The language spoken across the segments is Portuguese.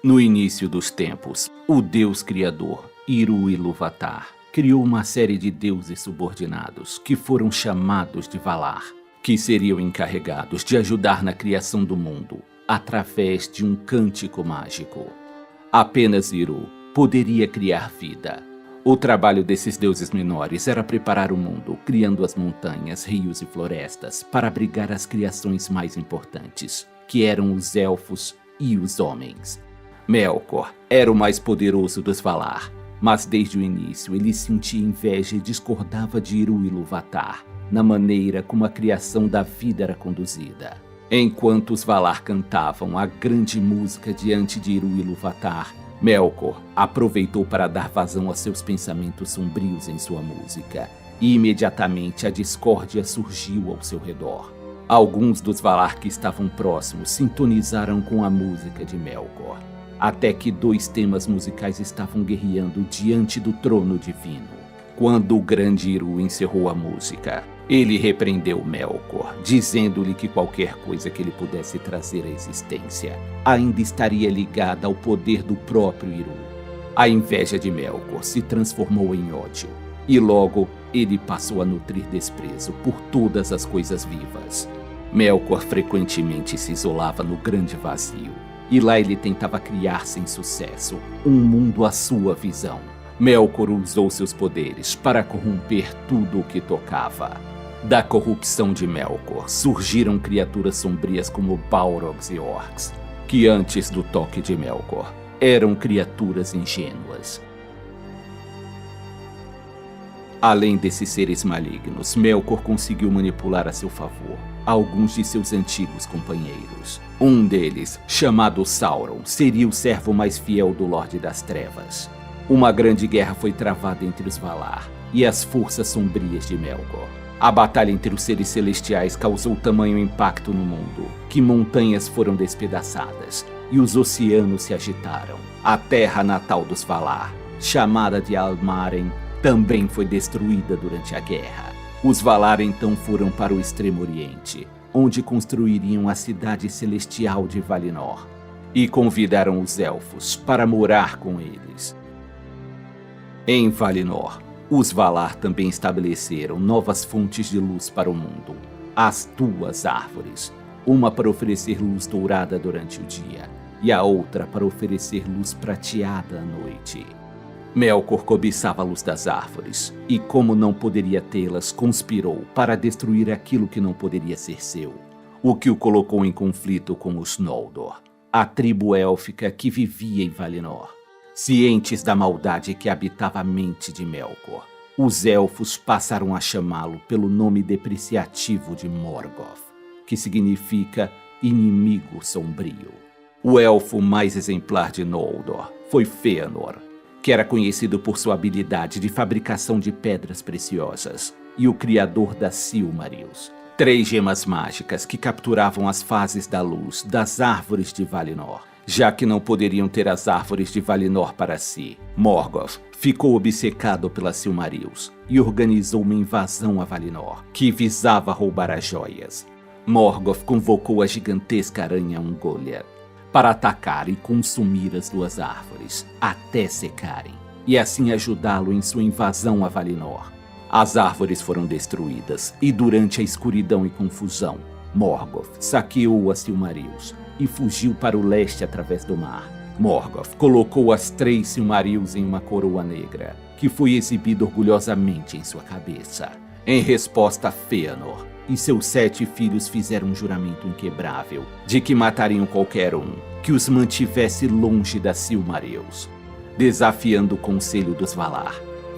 No início dos tempos, o deus criador, Iru-Ilúvatar, criou uma série de deuses subordinados que foram chamados de Valar, que seriam encarregados de ajudar na criação do mundo através de um cântico mágico. Apenas Iru poderia criar vida. O trabalho desses deuses menores era preparar o mundo, criando as montanhas, rios e florestas para abrigar as criações mais importantes, que eram os elfos e os homens. Melkor era o mais poderoso dos Valar, mas desde o início ele sentia inveja e discordava de Iru-Ilúvatar na maneira como a criação da vida era conduzida. Enquanto os Valar cantavam a grande música diante de Iru-Ilúvatar, Melkor aproveitou para dar vazão a seus pensamentos sombrios em sua música, e imediatamente a discórdia surgiu ao seu redor. Alguns dos Valar que estavam próximos sintonizaram com a música de Melkor, até que dois temas musicais estavam guerreando diante do trono divino. Quando o grande Iru encerrou a música, ele repreendeu Melkor, dizendo-lhe que qualquer coisa que ele pudesse trazer à existência ainda estaria ligada ao poder do próprio Iru. A inveja de Melkor se transformou em ódio, e logo ele passou a nutrir desprezo por todas as coisas vivas. Melkor frequentemente se isolava no grande vazio, e lá ele tentava criar sem sucesso um mundo à sua visão. Melkor usou seus poderes para corromper tudo o que tocava. Da corrupção de Melkor surgiram criaturas sombrias como Balrogs e Orcs, que antes do toque de Melkor eram criaturas ingênuas. Além desses seres malignos, Melkor conseguiu manipular a seu favor alguns de seus antigos companheiros. Um deles, chamado Sauron, seria o servo mais fiel do Lorde das Trevas. Uma grande guerra foi travada entre os Valar e as forças sombrias de Melkor. A batalha entre os seres celestiais causou tamanho impacto no mundo, que montanhas foram despedaçadas e os oceanos se agitaram. A terra natal dos Valar, chamada de Almaren, também foi destruída durante a guerra. Os Valar então foram para o Extremo Oriente, onde construiriam a cidade celestial de Valinor, e convidaram os Elfos para morar com eles. Em Valinor, os Valar também estabeleceram novas fontes de luz para o mundo, as Duas Árvores, uma para oferecer luz dourada durante o dia, e a outra para oferecer luz prateada à noite. Melkor cobiçava a luz das árvores, e como não poderia tê-las, conspirou para destruir aquilo que não poderia ser seu, o que o colocou em conflito com os Noldor, a tribo élfica que vivia em Valinor. Cientes da maldade que habitava a mente de Melkor, os elfos passaram a chamá-lo pelo nome depreciativo de Morgoth, que significa inimigo sombrio. O elfo mais exemplar de Noldor foi Fëanor, que era conhecido por sua habilidade de fabricação de pedras preciosas, e o criador das Silmarils, 3 gemas mágicas que capturavam as fases da luz das árvores de Valinor. Já que não poderiam ter as árvores de Valinor para si, Morgoth ficou obcecado pelas Silmarils e organizou uma invasão a Valinor, que visava roubar as joias. Morgoth convocou a gigantesca aranha Ungoliant para atacar e consumir as 2 árvores, até secarem, e assim ajudá-lo em sua invasão a Valinor. As árvores foram destruídas, e durante a escuridão e confusão, Morgoth saqueou as Silmarils e fugiu para o leste através do mar. Morgoth colocou as 3 Silmarils em uma coroa negra, que foi exibida orgulhosamente em sua cabeça. Em resposta, Fëanor e seus 7 filhos fizeram um juramento inquebrável de que matariam qualquer um que os mantivesse longe das Silmarils. Desafiando o conselho dos Valar,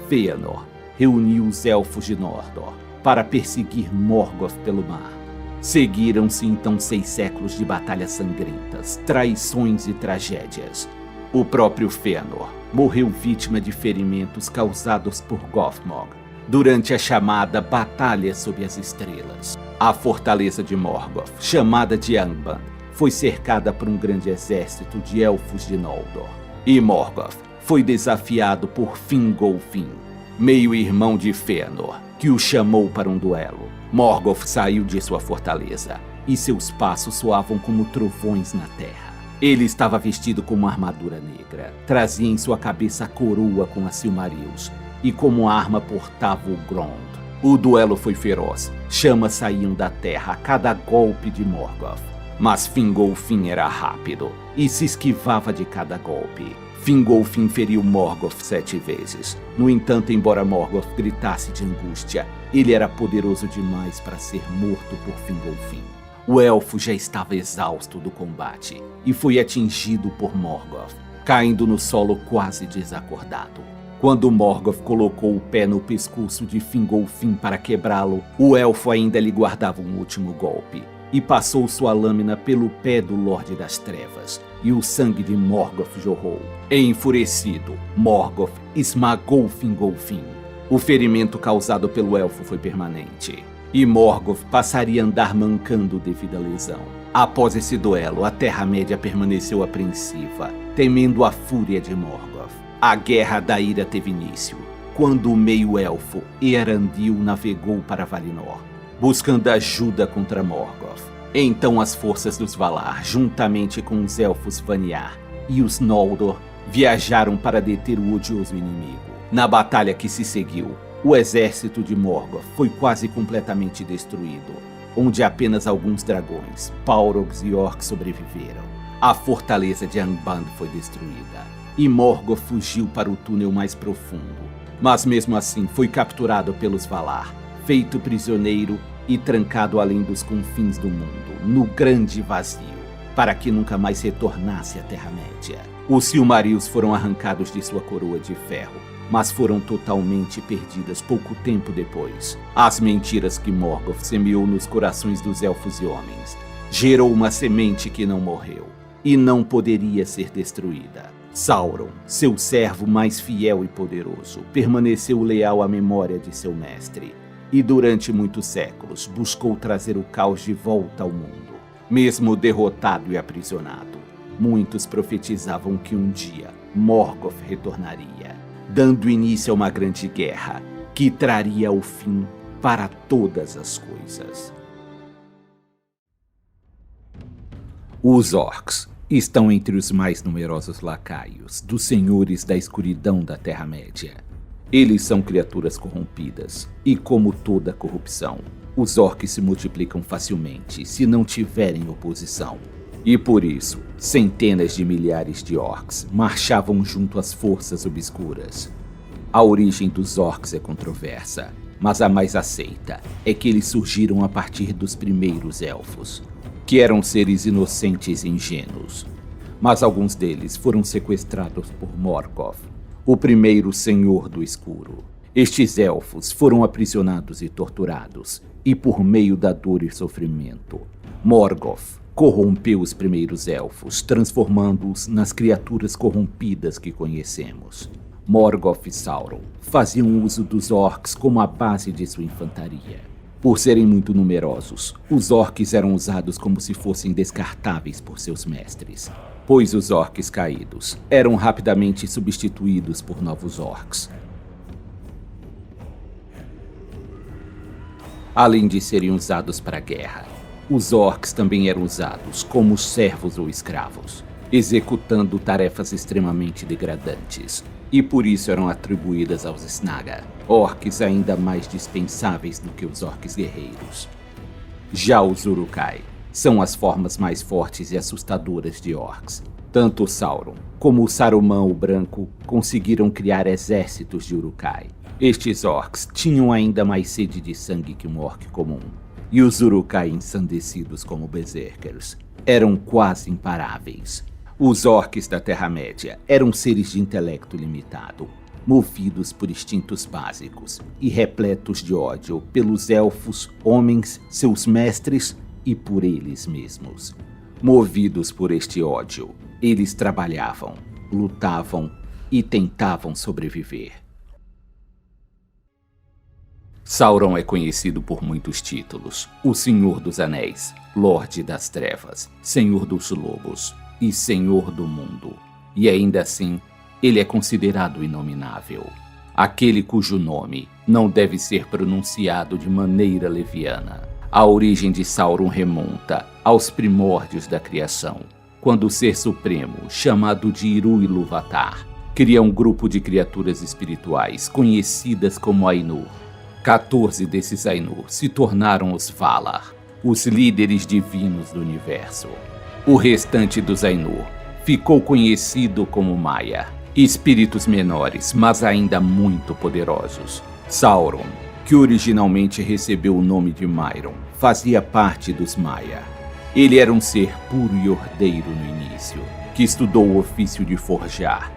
Fëanor reuniu os Elfos de Noldor para perseguir Morgoth pelo mar. Seguiram-se então 6 séculos de batalhas sangrentas, traições e tragédias. O próprio Fëanor morreu vítima de ferimentos causados por Gothmog durante a chamada Batalha sob as Estrelas. A fortaleza de Morgoth, chamada de Angband, foi cercada por um grande exército de elfos de Noldor. E Morgoth foi desafiado por Fingolfin, meio-irmão de Fëanor, que o chamou para um duelo. Morgoth saiu de sua fortaleza, e seus passos soavam como trovões na terra. Ele estava vestido com uma armadura negra, trazia em sua cabeça a coroa com as Silmarils e como arma portava o Grond. O duelo foi feroz, chamas saíam da terra a cada golpe de Morgoth. Mas Fingolfin era rápido e se esquivava de cada golpe. Fingolfin feriu Morgoth 7 vezes. No entanto, embora Morgoth gritasse de angústia, ele era poderoso demais para ser morto por Fingolfin. O elfo já estava exausto do combate e foi atingido por Morgoth, caindo no solo quase desacordado. Quando Morgoth colocou o pé no pescoço de Fingolfin para quebrá-lo, o elfo ainda lhe guardava um último golpe e passou sua lâmina pelo pé do Lorde das Trevas, e o sangue de Morgoth jorrou. Enfurecido, Morgoth esmagou Fingolfin. O ferimento causado pelo elfo foi permanente, e Morgoth passaria a andar mancando devido à lesão. Após esse duelo, a Terra-média permaneceu apreensiva, temendo a fúria de Morgoth. A Guerra da Ira teve início, quando o meio-elfo Eärendil navegou para Valinor, buscando ajuda contra Morgoth. Então as forças dos Valar, juntamente com os elfos Vanyar e os Noldor, viajaram para deter o odioso inimigo. Na batalha que se seguiu, o exército de Morgoth foi quase completamente destruído, onde apenas alguns dragões, Balrogs e orcs sobreviveram. A fortaleza de Angband foi destruída, e Morgoth fugiu para o túnel mais profundo. Mas mesmo assim foi capturado pelos Valar, feito prisioneiro e trancado além dos confins do mundo, no grande vazio, para que nunca mais retornasse à Terra-média. Os Silmarils foram arrancados de sua coroa de ferro, mas foram totalmente perdidas pouco tempo depois. As mentiras que Morgoth semeou nos corações dos elfos e homens gerou uma semente que não morreu e não poderia ser destruída. Sauron, seu servo mais fiel e poderoso, permaneceu leal à memória de seu mestre e durante muitos séculos buscou trazer o caos de volta ao mundo. Mesmo derrotado e aprisionado, muitos profetizavam que um dia Morgoth retornaria, dando início a uma grande guerra que traria o fim para todas as coisas. Os orcs estão entre os mais numerosos lacaios dos senhores da escuridão da Terra-média. Eles são criaturas corrompidas, e como toda corrupção, os orcs se multiplicam facilmente se não tiverem oposição. E por isso, centenas de milhares de orcs marchavam junto às forças obscuras. A origem dos orcs é controversa, mas a mais aceita é que eles surgiram a partir dos primeiros elfos, que eram seres inocentes e ingênuos. Mas alguns deles foram sequestrados por Morgoth, o primeiro Senhor do Escuro. Estes elfos foram aprisionados e torturados, e por meio da dor e sofrimento, Morgoth corrompeu os primeiros elfos, transformando-os nas criaturas corrompidas que conhecemos. Morgoth e Sauron faziam uso dos orcs como a base de sua infantaria. Por serem muito numerosos, os orcs eram usados como se fossem descartáveis por seus mestres, pois os orcs caídos eram rapidamente substituídos por novos orcs. Além de serem usados para a guerra, os orcs também eram usados como servos ou escravos, executando tarefas extremamente degradantes, e por isso eram atribuídas aos Snaga, orcs ainda mais dispensáveis do que os orcs guerreiros. Já os Uruk-hai são as formas mais fortes e assustadoras de orcs. Tanto Sauron como o Saruman o Branco conseguiram criar exércitos de Uruk-hai. Estes orcs tinham ainda mais sede de sangue que um orc comum, e os Uruk-hai ensandecidos como berserkers eram quase imparáveis. Os orcs da Terra-média eram seres de intelecto limitado, movidos por instintos básicos e repletos de ódio pelos elfos, homens, seus mestres e por eles mesmos. Movidos por este ódio, eles trabalhavam, lutavam e tentavam sobreviver. Sauron é conhecido por muitos títulos: o Senhor dos Anéis, Lorde das Trevas, Senhor dos Lobos e Senhor do Mundo. E ainda assim, ele é considerado inominável, aquele cujo nome não deve ser pronunciado de maneira leviana. A origem de Sauron remonta aos primórdios da criação, quando o Ser Supremo, chamado de Iru-Ilúvatar, cria um grupo de criaturas espirituais conhecidas como Ainur. 14 desses Ainur se tornaram os Valar, os líderes divinos do universo. O restante dos Ainur ficou conhecido como Maia, espíritos menores, mas ainda muito poderosos. Sauron, que originalmente recebeu o nome de Mairon, fazia parte dos Maia. Ele era um ser puro e ordeiro no início, que estudou o ofício de forjar.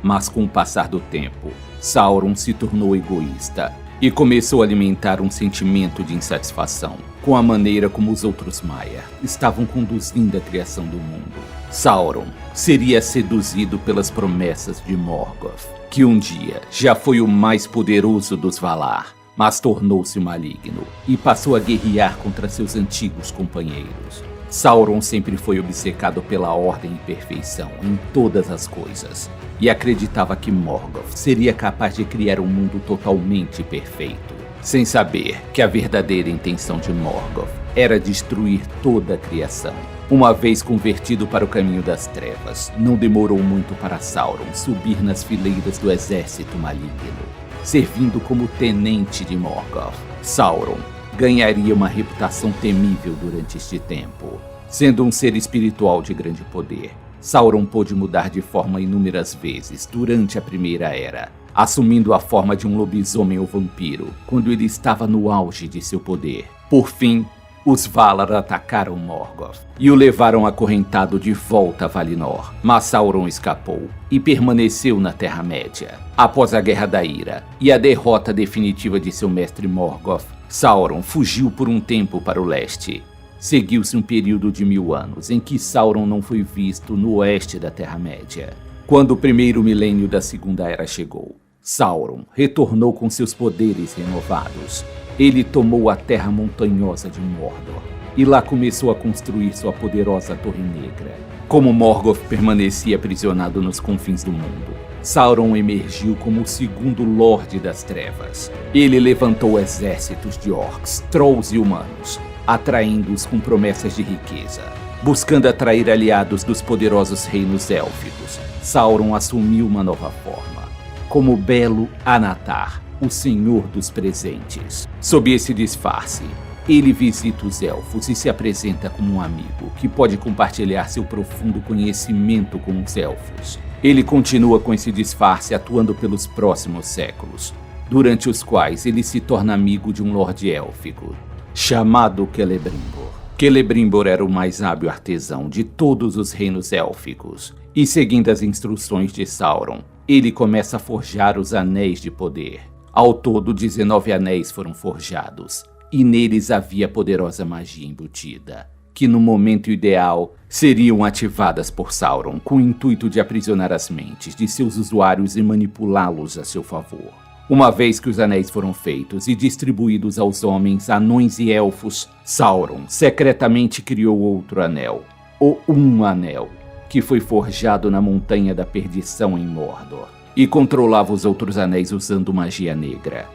Mas com o passar do tempo, Sauron se tornou egoísta e começou a alimentar um sentimento de insatisfação com a maneira como os outros Maia estavam conduzindo a criação do mundo. Sauron seria seduzido pelas promessas de Morgoth, que um dia já foi o mais poderoso dos Valar, mas tornou-se maligno e passou a guerrear contra seus antigos companheiros. Sauron sempre foi obcecado pela ordem e perfeição em todas as coisas, e acreditava que Morgoth seria capaz de criar um mundo totalmente perfeito, sem saber que a verdadeira intenção de Morgoth era destruir toda a criação. Uma vez convertido para o caminho das trevas, não demorou muito para Sauron subir nas fileiras do exército maligno, servindo como tenente de Morgoth. Sauron ganharia uma reputação temível durante este tempo. Sendo um ser espiritual de grande poder, Sauron pôde mudar de forma inúmeras vezes durante a Primeira Era, assumindo a forma de um lobisomem ou vampiro quando ele estava no auge de seu poder. Por fim, os Valar atacaram Morgoth e o levaram acorrentado de volta a Valinor, mas Sauron escapou e permaneceu na Terra-média. Após a Guerra da Ira e a derrota definitiva de seu mestre Morgoth, Sauron fugiu por um tempo para o leste. Seguiu-se um período de 1000 anos em que Sauron não foi visto no oeste da Terra-média. Quando o primeiro milênio da Segunda Era chegou, Sauron retornou com seus poderes renovados. Ele tomou a terra montanhosa de Mordor e lá começou a construir sua poderosa Torre Negra. Como Morgoth permanecia aprisionado nos confins do mundo, Sauron emergiu como o segundo Lorde das Trevas. Ele levantou exércitos de orcs, trolls e humanos, atraindo-os com promessas de riqueza. Buscando atrair aliados dos poderosos reinos élficos, Sauron assumiu uma nova forma, como Belo Anatar, o Senhor dos Presentes. Sob esse disfarce, ele visita os elfos e se apresenta como um amigo que pode compartilhar seu profundo conhecimento com os elfos. Ele continua com esse disfarce atuando pelos próximos séculos, durante os quais ele se torna amigo de um lorde élfico, chamado Celebrimbor. Celebrimbor era o mais hábil artesão de todos os reinos élficos, e seguindo as instruções de Sauron, ele começa a forjar os Anéis de Poder. Ao todo, 19 anéis foram forjados, e neles havia poderosa magia embutida, que no momento ideal seriam ativadas por Sauron com o intuito de aprisionar as mentes de seus usuários e manipulá-los a seu favor. Uma vez que os anéis foram feitos e distribuídos aos homens, anões e elfos, Sauron secretamente criou outro anel, o Um Anel, que foi forjado na Montanha da Perdição em Mordor, e controlava os outros anéis usando magia negra.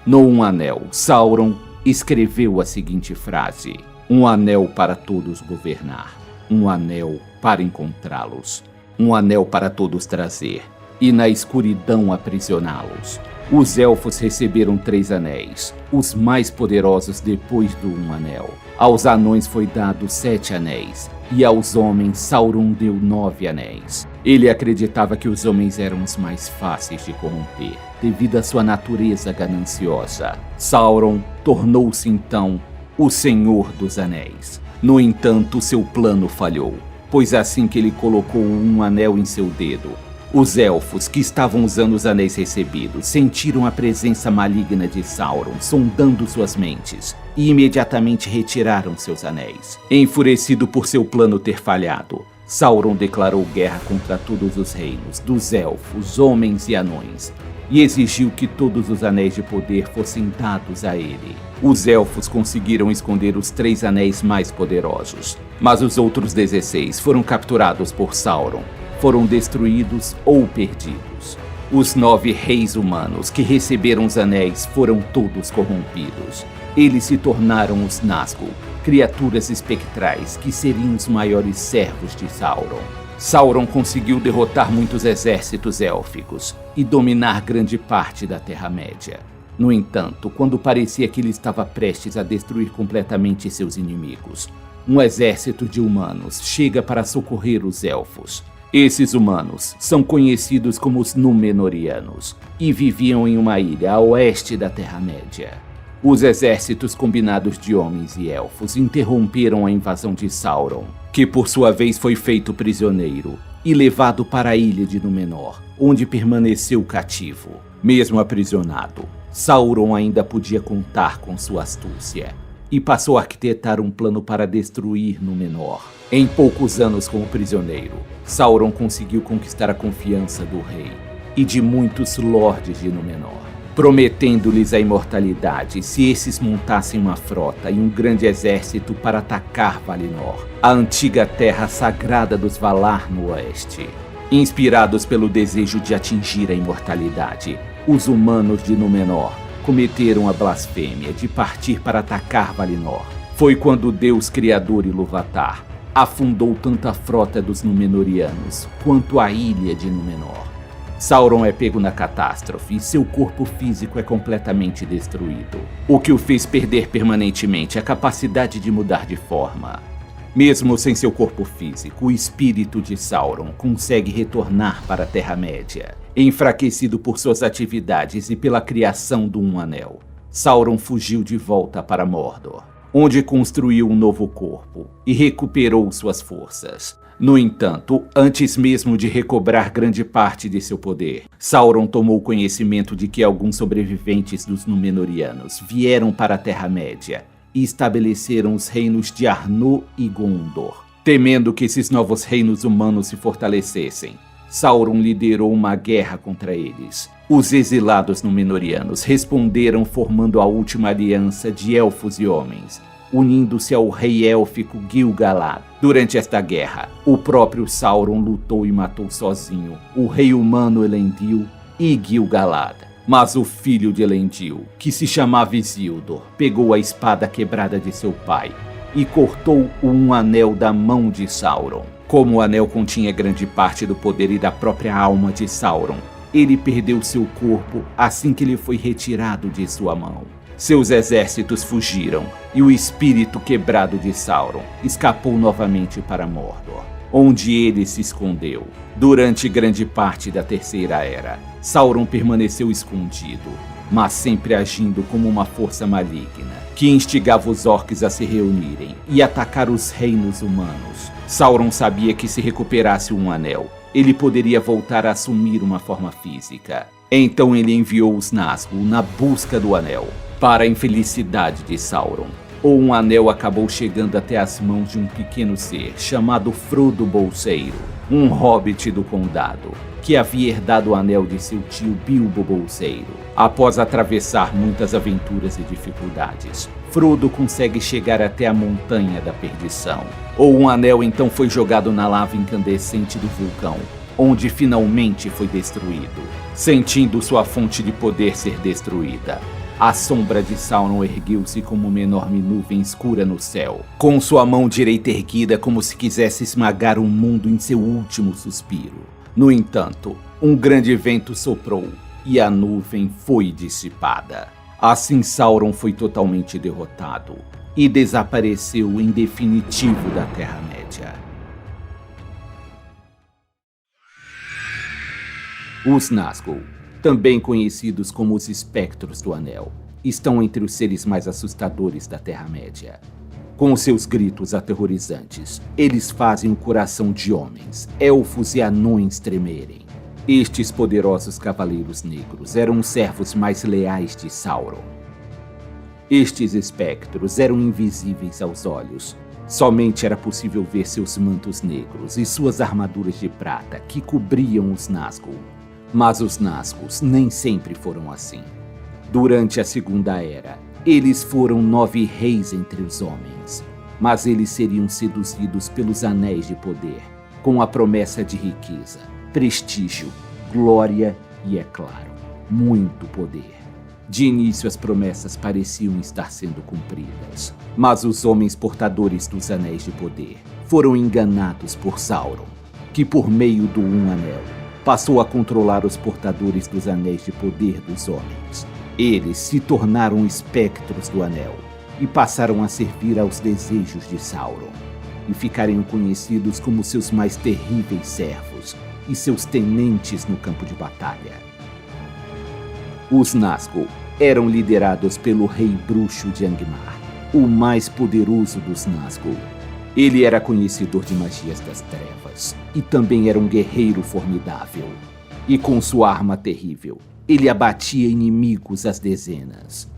No Um Anel, Sauron escreveu a seguinte frase: um anel para todos governar, um anel para encontrá-los, um anel para todos trazer, e na escuridão aprisioná-los. Os elfos receberam 3 anéis, os mais poderosos depois do Um Anel. Aos anões foi dado 7 anéis, e aos homens Sauron deu 9 anéis. Ele acreditava que os homens eram os mais fáceis de corromper, devido à sua natureza gananciosa. Sauron tornou-se então o Senhor dos Anéis. No entanto, seu plano falhou, pois assim que ele colocou um anel em seu dedo, os elfos que estavam usando os anéis recebidos sentiram a presença maligna de Sauron sondando suas mentes e imediatamente retiraram seus anéis. Enfurecido por seu plano ter falhado, Sauron declarou guerra contra todos os reinos, dos elfos, homens e anões, e exigiu que todos os anéis de poder fossem dados a ele. Os elfos conseguiram esconder os 3 anéis mais poderosos, mas os outros 16 foram capturados por Sauron, foram destruídos ou perdidos. Os 9 reis humanos que receberam os anéis foram todos corrompidos, Eles se tornaram os Nazgûl, criaturas espectrais que seriam os maiores servos de Sauron. Sauron conseguiu derrotar muitos exércitos élficos e dominar grande parte da Terra-média. No entanto, quando parecia que ele estava prestes a destruir completamente seus inimigos, um exército de humanos chega para socorrer os elfos. Esses humanos são conhecidos como os Númenóreanos e viviam em uma ilha a oeste da Terra-média. Os exércitos combinados de homens e elfos interromperam a invasão de Sauron, que por sua vez foi feito prisioneiro e levado para a ilha de Númenor, onde permaneceu cativo. Mesmo aprisionado, Sauron ainda podia contar com sua astúcia e passou a arquitetar um plano para destruir Númenor. Em poucos anos como prisioneiro, Sauron conseguiu conquistar a confiança do rei e de muitos lordes de Númenor, prometendo-lhes a imortalidade se esses montassem uma frota e um grande exército para atacar Valinor, a antiga terra sagrada dos Valar no oeste. Inspirados pelo desejo de atingir a imortalidade, os humanos de Númenor cometeram a blasfêmia de partir para atacar Valinor. Foi quando o deus criador Ilúvatar afundou tanto a frota dos Númenóreanos quanto a ilha de Númenor. Sauron é pego na catástrofe e seu corpo físico é completamente destruído, o que o fez perder permanentemente a capacidade de mudar de forma. Mesmo sem seu corpo físico, o espírito de Sauron consegue retornar para a Terra-média. Enfraquecido por suas atividades e pela criação do Um Anel, Sauron fugiu de volta para Mordor, onde construiu um novo corpo e recuperou suas forças. No entanto, antes mesmo de recobrar grande parte de seu poder, Sauron tomou conhecimento de que alguns sobreviventes dos Númenóreanos vieram para a Terra-média e estabeleceram os reinos de Arnor e Gondor. Temendo que esses novos reinos humanos se fortalecessem, Sauron liderou uma guerra contra eles. Os exilados Númenóreanos responderam formando a última aliança de elfos e homens, unindo-se ao rei élfico Gil-galad. Durante esta guerra, o próprio Sauron lutou e matou sozinho o rei humano Elendil e Gil-galad. Mas o filho de Elendil, que se chamava Isildur, pegou a espada quebrada de seu pai e cortou um anel da mão de Sauron. Como o anel continha grande parte do poder e da própria alma de Sauron, ele perdeu seu corpo assim que ele foi retirado de sua mão. Seus exércitos fugiram e o espírito quebrado de Sauron escapou novamente para Mordor, onde ele se escondeu. Durante grande parte da Terceira Era, Sauron permaneceu escondido, mas sempre agindo como uma força maligna, que instigava os orcs a se reunirem e atacar os reinos humanos. Sauron sabia que se recuperasse um anel, ele poderia voltar a assumir uma forma física. Então ele enviou os Nazgûl na busca do anel. Para a infelicidade de Sauron, um anel acabou chegando até as mãos de um pequeno ser chamado Frodo Bolseiro, um hobbit do condado, que havia herdado o anel de seu tio Bilbo Bolseiro. Após atravessar muitas aventuras e dificuldades, Frodo consegue chegar até a Montanha da Perdição. Um anel então foi jogado na lava incandescente do vulcão, onde finalmente foi destruído. Sentindo sua fonte de poder ser destruída, a sombra de Sauron ergueu-se como uma enorme nuvem escura no céu, com sua mão direita erguida como se quisesse esmagar o mundo em seu último suspiro. No entanto, um grande vento soprou e a nuvem foi dissipada. Assim Sauron foi totalmente derrotado e desapareceu em definitivo da Terra-média. Os Nazgûl, também conhecidos como os Espectros do Anel, estão entre os seres mais assustadores da Terra-média. Com seus gritos aterrorizantes, eles fazem o coração de homens, elfos e anões tremerem. Estes poderosos cavaleiros negros eram os servos mais leais de Sauron. Estes espectros eram invisíveis aos olhos. Somente era possível ver seus mantos negros e suas armaduras de prata que cobriam os Nazgûl. Mas os Nazgûl nem sempre foram assim. Durante a Segunda Era, eles foram 9 reis entre os homens, mas eles seriam seduzidos pelos anéis de poder, com a promessa de riqueza, prestígio, glória e, é claro, muito poder. De início, as promessas pareciam estar sendo cumpridas, mas os homens portadores dos Anéis de Poder foram enganados por Sauron, que por meio do Um Anel passou a controlar os portadores dos Anéis de Poder dos homens. Eles se tornaram espectros do Anel e passaram a servir aos desejos de Sauron, e ficariam conhecidos como seus mais terríveis servos e seus tenentes no campo de batalha. Os Nazgûl eram liderados pelo Rei Bruxo de Angmar, o mais poderoso dos Nazgûl. Ele era conhecedor de magias das trevas e também era um guerreiro formidável. E com sua arma terrível, ele abatia inimigos às dezenas.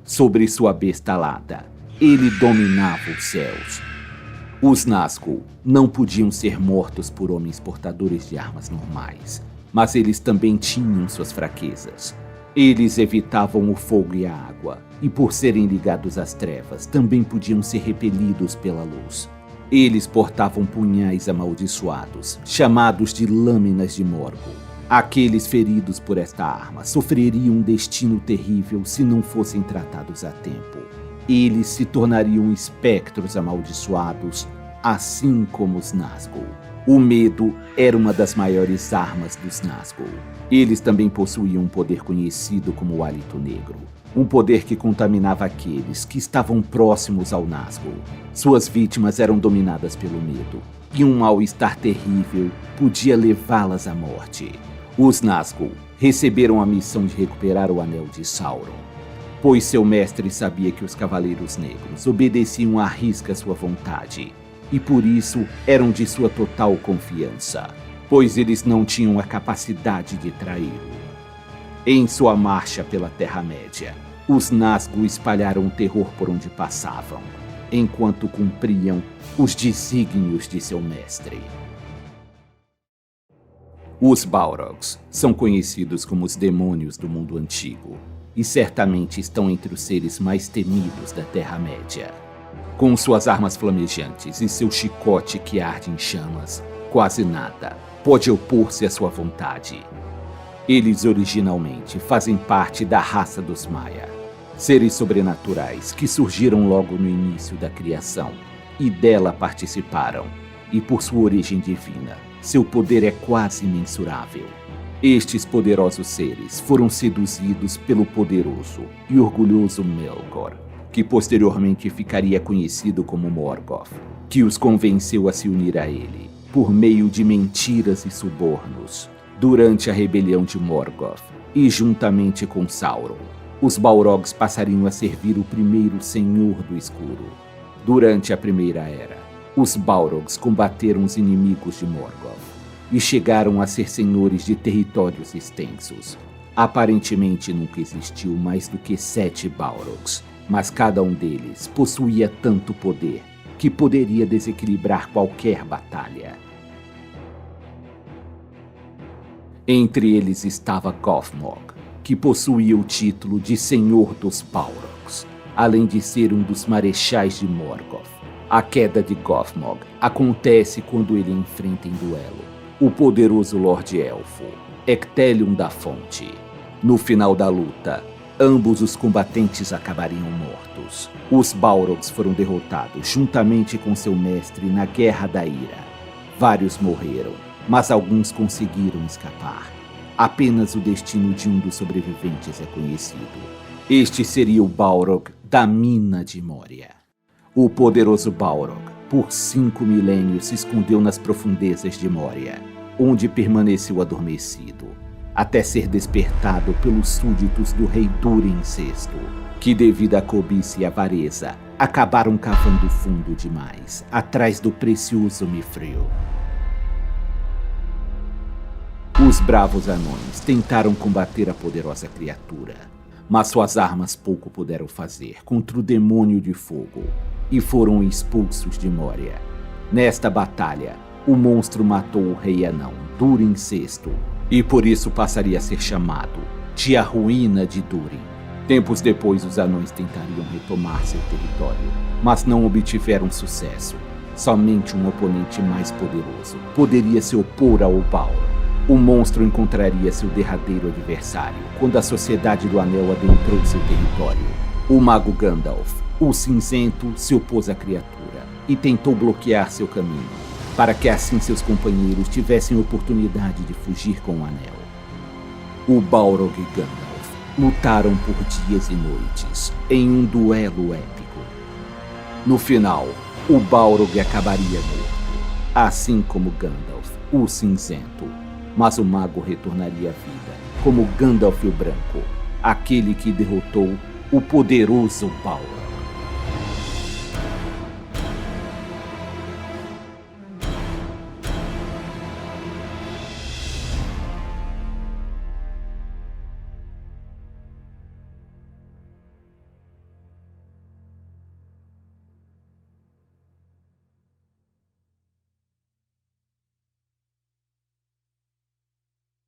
Sobre sua besta alada, ele dominava os céus. Os Nazgûl não podiam ser mortos por homens portadores de armas normais, mas eles também tinham suas fraquezas. Eles evitavam o fogo e a água, e por serem ligados às trevas, também podiam ser repelidos pela luz. Eles portavam punhais amaldiçoados, chamados de Lâminas de Morgul. Aqueles feridos por esta arma sofreriam um destino terrível se não fossem tratados a tempo. Eles se tornariam espectros amaldiçoados, assim como os Nazgûl. O medo era uma das maiores armas dos Nazgûl. Eles também possuíam um poder conhecido como o Hálito Negro, um poder que contaminava aqueles que estavam próximos ao Nazgûl. Suas vítimas eram dominadas pelo medo, e um mal-estar terrível podia levá-las à morte. Os Nazgûl receberam a missão de recuperar o Anel de Sauron, pois seu mestre sabia que os Cavaleiros Negros obedeciam à risca sua vontade, e por isso eram de sua total confiança, pois eles não tinham a capacidade de traí-lo. Em sua marcha pela Terra-média, os Nazgûl espalharam o terror por onde passavam, enquanto cumpriam os desígnios de seu mestre. Os Balrogs são conhecidos como os demônios do mundo antigo, e certamente estão entre os seres mais temidos da Terra-média. Com suas armas flamejantes e seu chicote que arde em chamas, quase nada pode opor-se à sua vontade. Eles originalmente fazem parte da raça dos Maia, seres sobrenaturais que surgiram logo no início da criação e dela participaram, e por sua origem divina, seu poder é quase imensurável. Estes poderosos seres foram seduzidos pelo poderoso e orgulhoso Melkor, que posteriormente ficaria conhecido como Morgoth, que os convenceu a se unir a ele por meio de mentiras e subornos. Durante a rebelião de Morgoth e juntamente com Sauron, os Balrogs passariam a servir o primeiro Senhor do Escuro. Durante a Primeira Era, os Balrogs combateram os inimigos de Morgoth e chegaram a ser senhores de territórios extensos. Aparentemente nunca existiu mais do que 7 Balrogs, mas cada um deles possuía tanto poder que poderia desequilibrar qualquer batalha. Entre eles estava Gothmog, que possuía o título de Senhor dos Balrogs, além de ser um dos marechais de Morgoth. A queda de Gothmog acontece quando ele enfrenta em duelo o poderoso Lorde Elfo, Ectelion da Fonte. No final da luta, ambos os combatentes acabariam mortos. Os Balrogs foram derrotados juntamente com seu mestre na Guerra da Ira. Vários morreram, mas alguns conseguiram escapar. Apenas o destino de um dos sobreviventes é conhecido. Este seria o Balrog da Mina de Moria. O poderoso Balrog, por 5 milênios, se escondeu nas profundezas de Moria, onde permaneceu adormecido, até ser despertado pelos súditos do rei Durin VI, que devido à cobiça e avareza, acabaram cavando fundo demais, atrás do precioso Mithril. Os bravos anões tentaram combater a poderosa criatura, mas suas armas pouco puderam fazer contra o demônio de fogo, e foram expulsos de Moria. Nesta batalha, o monstro matou o rei anão, Durin VI, e por isso passaria a ser chamado de a Ruína de Durin. Tempos depois, os anões tentariam retomar seu território, mas não obtiveram sucesso. Somente um oponente mais poderoso poderia se opor ao Balrog. O monstro encontraria seu derradeiro adversário quando a Sociedade do Anel adentrou seu território. O mago Gandalf, o Cinzento, se opôs à criatura e tentou bloquear seu caminho, para que assim seus companheiros tivessem oportunidade de fugir com o anel. O Balrog e Gandalf lutaram por dias e noites em um duelo épico. No final, o Balrog acabaria morto, assim como Gandalf, o Cinzento, mas o mago retornaria à vida como Gandalf o Branco, aquele que derrotou o poderoso Balrog.